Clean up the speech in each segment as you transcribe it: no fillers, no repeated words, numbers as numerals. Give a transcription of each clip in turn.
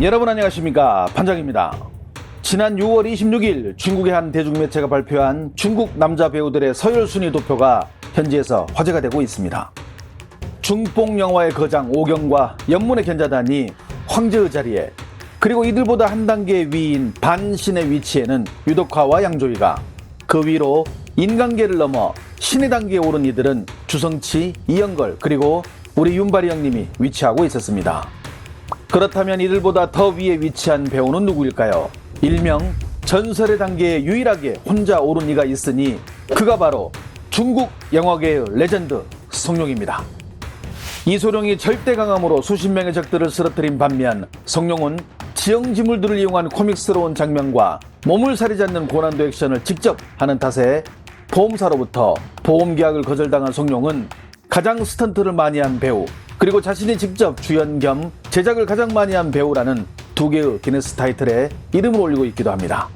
여러분 안녕하십니까, 판장입니다. 지난 6월 26일 중국의 한 대중매체가 발표한 중국 남자 배우들의 서열 순위 도표가 현지에서 화제가 되고 있습니다. 중뽕 영화의 거장 오경과 연문의 견자단이 황제의 자리에, 그리고 이들보다 한 단계 위인 반신의 위치에는 유덕화와 양조위가, 그 위로 인간계를 넘어 신의 단계에 오른 이들은 주성치, 이영걸, 그리고 우리 윤발이 형님이 위치하고 있었습니다. 그렇다면 이들보다 더 위에 위치한 배우는 누구일까요? 일명 전설의 단계에 유일하게 혼자 오른 이가 있으니 그가 바로 중국 영화계의 레전드 성룡입니다. 이소룡이 절대 강함으로 수십 명의 적들을 쓰러뜨린 반면 성룡은 지형지물들을 이용한 코믹스러운 장면과 몸을 사리지 않는 고난도 액션을 직접 하는 탓에 보험사로부터 보험계약을 거절당한 성룡은 가장 스턴트를 많이 한 배우, 그리고 자신이 직접 주연 겸 제작을 가장 많이 한 배우라는 두 개의 기네스 타이틀에 이름을 올리고 있기도 합니다.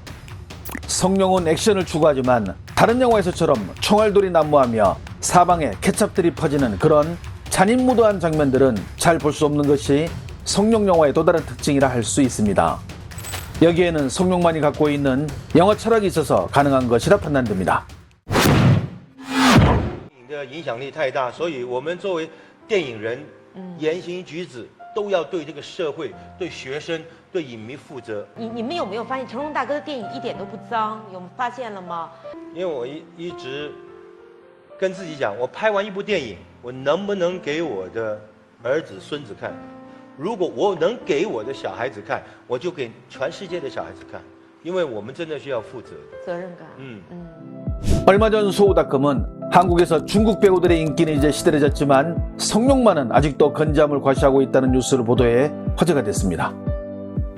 성룡은 액션을 추구하지만 다른 영화에서처럼 총알돌이 난무하며 사방에 케첩들이 퍼지는 그런 잔인무도한 장면들은 잘 볼 수 없는 것이 성룡 영화의 또 다른 특징이라 할 수 있습니다. 여기에는 성룡만이 갖고 있는 영화 철학이 있어서 가능한 것이라 판단됩니다. 的影响力太大，所以我们作为电影人，言行举止都要对这个社会、对学生、对影迷负责。你们有没有发现成龙大哥的电影一点都不脏？有发现了吗？因为我一直跟自己讲，我拍完一部电影，我能不能给我的儿子、孙子看？如果我能给我的小孩子看，我就给全世界的小孩子看，因为我们真的需要负责。责任感。 얼마 전 소우닷컴은 한국에서 중국 배우들의 인기는 이제 시들해졌지만 성룡만은 아직도 건재함을 과시하고 있다는 뉴스를 보도해 화제가 됐습니다.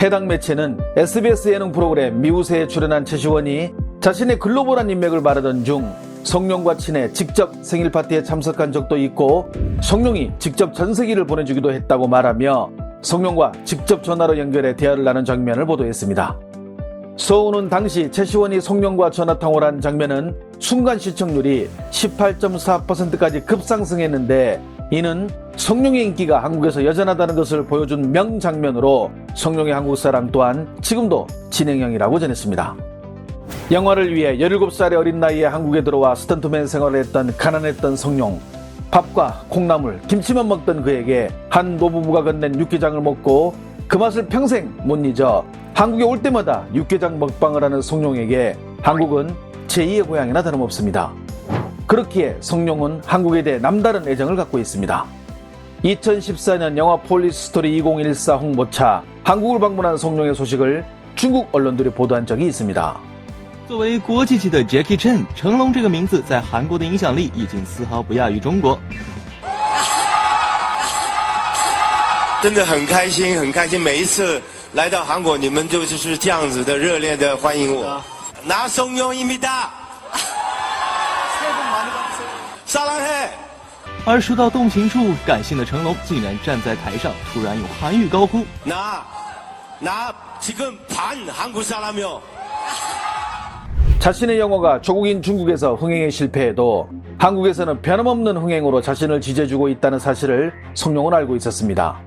해당 매체는 SBS 예능 프로그램 미우새에 출연한 최시원이 자신의 글로벌한 인맥을 바르던 중 성룡과 친해 직접 생일 파티에 참석한 적도 있고 성룡이 직접 전세기를 보내주기도 했다고 말하며 성룡과 직접 전화로 연결해 대화를 나눈 장면을 보도했습니다. 서우는 당시 최시원이 성룡과 전화통화를 한 장면은 순간 시청률이 18.4%까지 급상승했는데 이는 성룡의 인기가 한국에서 여전하다는 것을 보여준 명장면으로 성룡의 한국사랑 또한 지금도 진행형이라고 전했습니다. 영화를 위해 17살의 어린 나이에 한국에 들어와 스턴트맨 생활을 했던 가난했던 성룡. 밥과 콩나물, 김치만 먹던 그에게 한 노부부가 건넨 육개장을 먹고 그 맛을 평생 못 잊어 한국에 올 때마다 육개장 먹방을 하는 성룡에게 한국은 제2의 고향이나 다름없습니다. 그렇기에 성룡은 한국에 대해 남다른 애정을 갖고 있습니다. 2014년 영화 폴리스 스토리 2014 홍보차 한국을 방문한 성룡의 소식을 중국 언론들이 보도한 적이 있습니다. 作为国际级的 Jackie Chan， 成龙这个名字在韩国的影响力已经丝毫不亚于中国。真的很开心，很开心，每一次来到韩国，你们就是这样子的热烈的欢迎我。拿성룡입니다。사랑해。而说到动情处，感性的成龙竟然站在台上，突然用韩语高呼：“나 지금 반 한국 사람이요。” 자신의 영화가 조국인 중국에서 흥행에 실패해도 한국에서는 변함없는 흥행으로 자신을 지지해주고 있다는 사실을 성룡은 알고 있었습니다.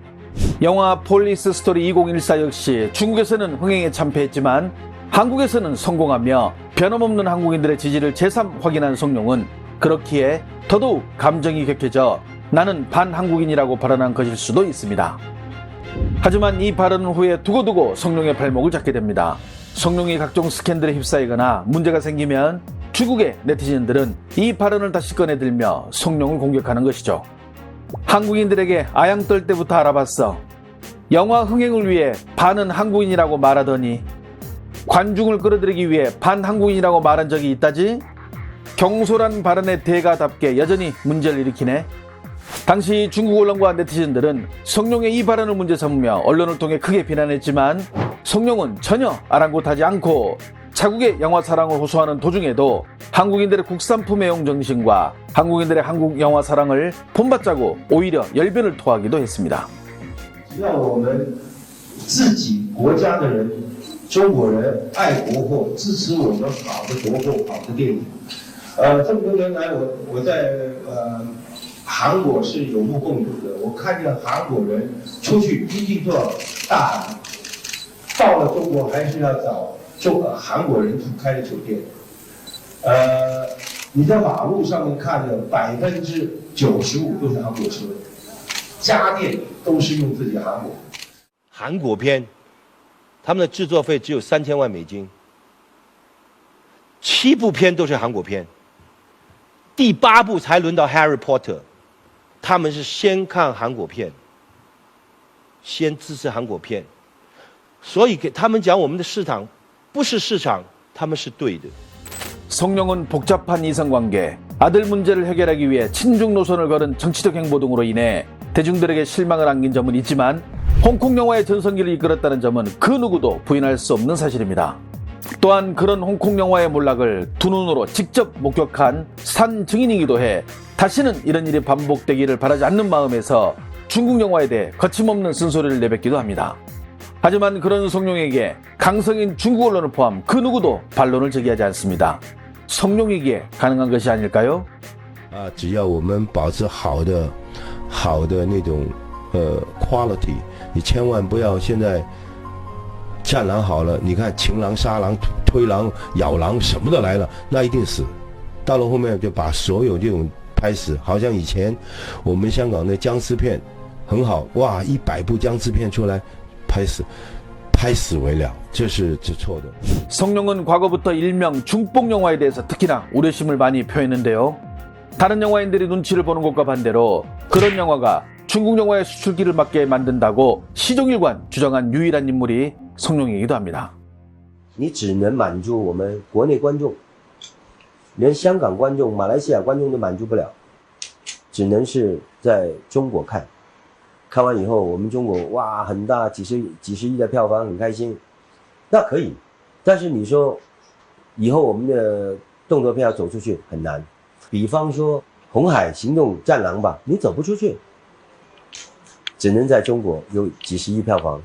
영화 폴리스 스토리 2014 역시 중국에서는 흥행에 참패했지만 한국에서는 성공하며 변함없는 한국인들의 지지를 재삼 확인한 성룡은 그렇기에 더더욱 감정이 격해져 나는 반한국인이라고 발언한 것일 수도 있습니다. 하지만 이 발언 후에 두고두고 성룡의 발목을 잡게 됩니다. 성룡이 각종 스캔들에 휩싸이거나 문제가 생기면 중국의 네티즌들은 이 발언을 다시 꺼내들며 성룡을 공격하는 것이죠. 한국인들에게 아양 떨 때부터 알아봤어. 영화 흥행을 위해 반은 한국인이라고 말하더니 관중을 끌어들이기 위해 반한국인이라고 말한 적이 있다지? 경솔한 발언의 대가답게 여전히 문제를 일으키네. 당시 중국 언론과 네티즌들은 성룡의 이 발언을 문제 삼으며 언론을 통해 크게 비난했지만 성룡은 전혀 아랑곳하지 않고 자국의 영화 사랑을 호소하는 도중에도 한국인들의 국산품 애용 정신과 한국인들의 한국 영화 사랑을 본받자고 오히려 열변을 토하기도 했습니다. 只要我们自己国家的人，中国人爱国货，支持我们好的国货、好的电影。这么多年来，我在韩国是有目共睹的。我看见韩国人出去一定都要大喊到了中国还是要找韩国人主开的酒店。你在马路上面看的95%都是韩国车，家电都是用自己韩国。韩国片，他们的制作费只有3000万美金，7部片都是韩国片，第8部才轮到 Harry Potter， 他们是先看韩国片，先支持韩国片，所以给他们讲我们的市场不是市场，他们是对的。 성룡은 복잡한 이성관계, 아들 문제를 해결하기 위해 친중 노선을 걸은 정치적 행보 등으로 인해 대중들에게 실망을 안긴 점은 있지만 홍콩 영화의 전성기를 이끌었다는 점은 그 누구도 부인할 수 없는 사실입니다. 또한 그런 홍콩 영화의 몰락을 두 눈으로 직접 목격한 산 증인이기도 해 다시는 이런 일이 반복되기를 바라지 않는 마음에서 중국 영화에 대해 거침없는 쓴소리를 내뱉기도 합니다. 하지만 그런 성룡에게 강성인 중국 언론을 포함 그 누구도 반론을 제기하지 않습니다. 성룡이기에 가능한 것이 아닐까요? 只要我们保持好的那种quality， 你千万不要现在战狼好了，你看情狼、杀狼、推狼、咬狼什么的来了，那一定死。到了后面就把所有这种拍死，好像以前我们香港的僵尸片很好，哇，100部僵尸片出来。 拍死为了，这是错的。 성룡은 과거부터 일명 중뽕 영화에 대해서 특히나 우려심을 많이 표했는데요. 다른 영화인들이 눈치를 보는 것과 반대로 그런 영화가 중국 영화의 수출기를 막게 만든다고 시종일관 주장한 유일한 인물이 성룡이기도 합니다. 你只能满足我们国内观众，连香港观众、马来西亚观众都满足不了，只能是在中国看。 看完以后，我们中国哇很大几十亿的票房，很开心，那可以。但是你说以后我们的动作片要走出去很难。比方说《红海行动》《战狼》吧，你走不出去，只能在中国有几十亿票房，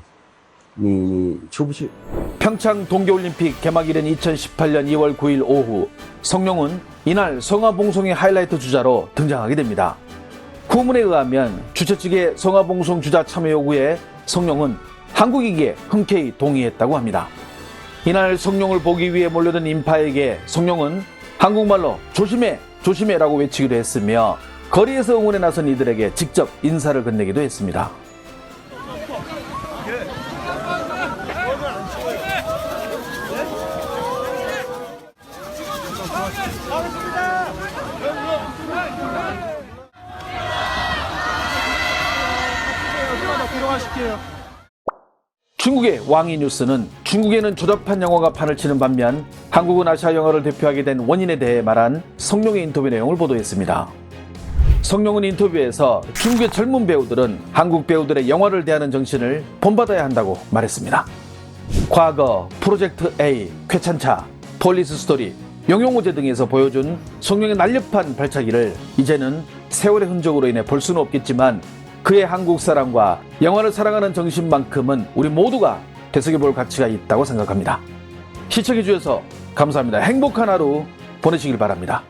你出不去。 평창 동계올림픽 개막일인 2018년 2월 9일 오후 성룡은 이날 성화봉송의 하이라이트 주자로 등장하게 됩니다. 후문에 의하면 주최 측의 성화봉송 주자 참여 요구에 성룡은 한국이기에 흔쾌히 동의했다고 합니다. 이날 성룡을 보기 위해 몰려든 인파에게 성룡은 한국말로 조심해 조심해라고 외치기도 했으며 거리에서 응원에 나선 이들에게 직접 인사를 건네기도 했습니다. 중국의 왕이 뉴스는 중국에는 조잡한 영화가 판을 치는 반면 한국은 아시아 영화를 대표하게 된 원인에 대해 말한 성룡의 인터뷰 내용을 보도했습니다. 성룡은 인터뷰에서 중국의 젊은 배우들은 한국 배우들의 영화를 대하는 정신을 본받아야 한다고 말했습니다. 과거 프로젝트 A, 쾌찬차, 폴리스 스토리, 영용호제 등에서 보여준 성룡의 날렵한 발차기를 이제는 세월의 흔적으로 인해 볼 수는 없겠지만 그의 한국 사랑과 영화를 사랑하는 정신만큼은 우리 모두가 되새겨볼 가치가 있다고 생각합니다. 시청해주셔서 감사합니다. 행복한 하루 보내시길 바랍니다.